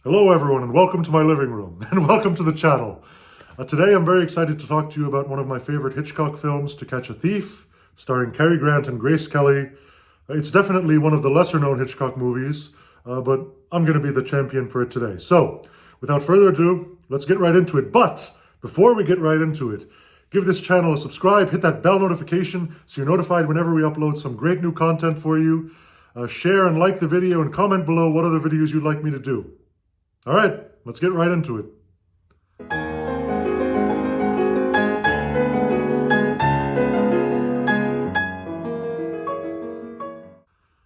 Hello everyone and welcome to my living room and welcome to the channel. Today I'm very excited to talk to you about one of my favorite Hitchcock films, To Catch a Thief, starring Cary Grant and Grace Kelly. It's definitely one of the lesser known Hitchcock movies, but I'm going to be the champion for it today. So without further ado, let's get right into it. But before we get right into it, give this channel a subscribe, hit that bell notification so you're notified whenever we upload some great new content for you. Share and like the video and comment below what other videos you'd like me to do. All right, let's get right into it.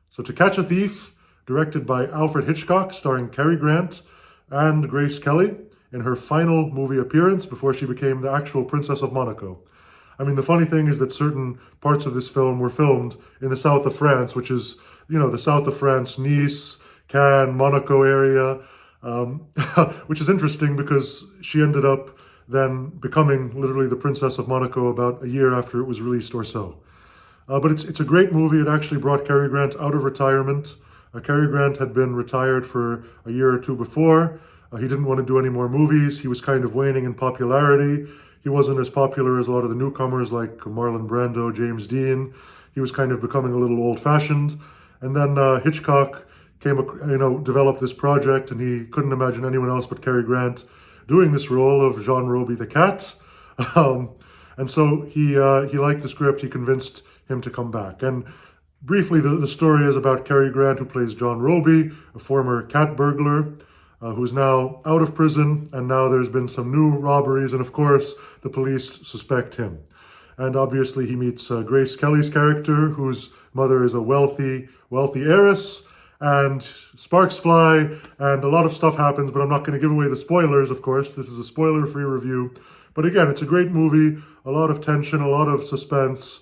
So To Catch a Thief, directed by Alfred Hitchcock, starring Cary Grant and Grace Kelly in her final movie appearance before she became the actual Princess of Monaco. I mean, the funny thing is that certain parts of this film were filmed in the south of France, which is, the south of France, Nice, Cannes, Monaco area. Which is interesting because she ended up then becoming literally the Princess of Monaco about a year after it was released or so. But it's a great movie. It actually brought Cary Grant out of retirement. Cary Grant had been retired for a year or two before. He didn't want to do any more movies. He was kind of waning in popularity. He wasn't as popular as a lot of the newcomers like Marlon Brando, James Dean. He was kind of becoming a little old-fashioned. And then Hitchcock developed this project, and he couldn't imagine anyone else but Cary Grant doing this role of Jean Roby the cat. And so he liked the script. He convinced him to come back. And briefly, the story is about Cary Grant, who plays John Roby, a former cat burglar, who's now out of prison, and now there's been some new robberies, and of course, the police suspect him. And obviously, he meets Grace Kelly's character, whose mother is a wealthy heiress, and sparks fly, and a lot of stuff happens, but I'm not going to give away the spoilers, of course. This is a spoiler-free review. But again, it's a great movie, a lot of tension, a lot of suspense,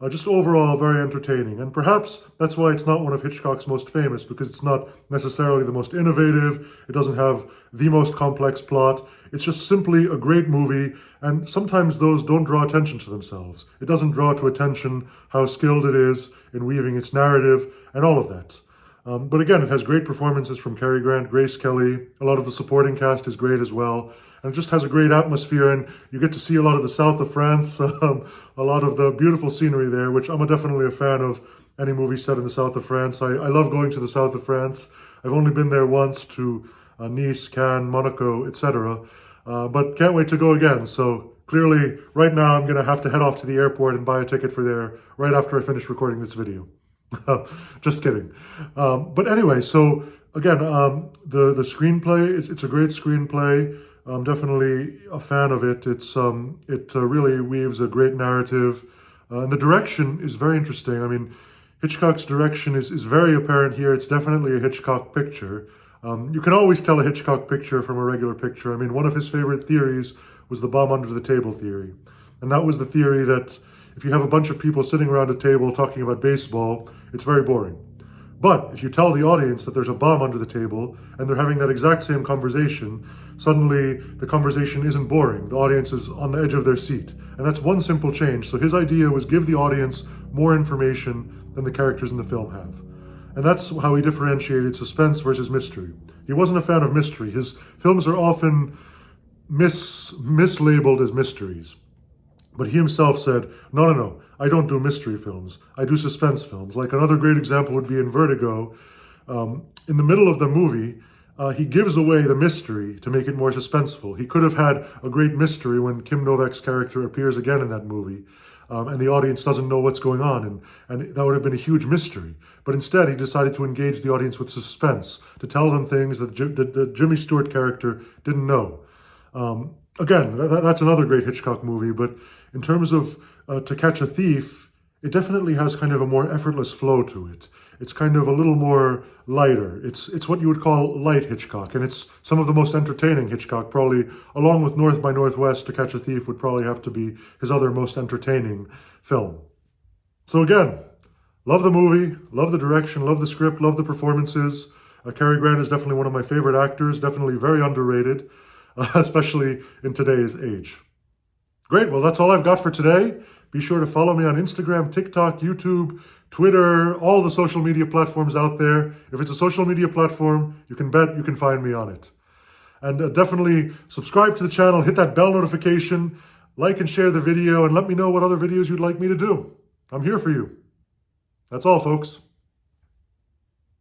just overall very entertaining. And perhaps that's why it's not one of Hitchcock's most famous, because it's not necessarily the most innovative, it doesn't have the most complex plot. It's just simply a great movie, and sometimes those don't draw attention to themselves. It doesn't draw to attention how skilled it is in weaving its narrative, and all of that. But again, it has great performances from Cary Grant, Grace Kelly. A lot of the supporting cast is great as well. And it just has a great atmosphere, and you get to see a lot of the south of France, a lot of the beautiful scenery there, which I'm definitely a fan of any movie set in the south of France. I love going to the south of France. I've only been there once to Nice, Cannes, Monaco, etc. But can't wait to go again. So clearly, right now, I'm going to have to head off to the airport and buy a ticket for there right after I finish recording this video. Just kidding. But anyway, so again, the screenplay, it's a great screenplay. I'm definitely a fan of it. It really weaves a great narrative. And the direction is very interesting. I mean, Hitchcock's direction is very apparent here. It's definitely a Hitchcock picture. You can always tell a Hitchcock picture from a regular picture. I mean, one of his favorite theories was the bomb under the table theory. And that was the theory that if you have a bunch of people sitting around a table talking about baseball, it's very boring. But if you tell the audience that there's a bomb under the table and they're having that exact same conversation, suddenly the conversation isn't boring. The audience is on the edge of their seat. And that's one simple change. So his idea was give the audience more information than the characters in the film have. And that's how he differentiated suspense versus mystery. He wasn't a fan of mystery. His films are often mislabeled as mysteries. But he himself said, no, I don't do mystery films. I do suspense films. Like another great example would be in Vertigo. In the middle of the movie, he gives away the mystery to make it more suspenseful. He could have had a great mystery when Kim Novak's character appears again in that movie, and the audience doesn't know what's going on, and that would have been a huge mystery. But instead, he decided to engage the audience with suspense, to tell them things that the Jimmy Stewart character didn't know. Again, that's another great Hitchcock movie, but in terms of To Catch a Thief, it definitely has kind of a more effortless flow to it. It's kind of a little more lighter. It's what you would call light Hitchcock, and it's some of the most entertaining Hitchcock, probably, along with North by Northwest. To Catch a Thief would probably have to be his other most entertaining film. So again, love the movie, love the direction, love the script, love the performances. Cary Grant is definitely one of my favorite actors, definitely very underrated, especially in today's age. Great, well, that's all I've got for today. Be sure to follow me on Instagram, TikTok, YouTube, Twitter, all the social media platforms out there. If it's a social media platform, you can bet you can find me on it. And definitely subscribe to the channel, hit that bell notification, like and share the video, and let me know what other videos you'd like me to do. I'm here for you. That's all, folks.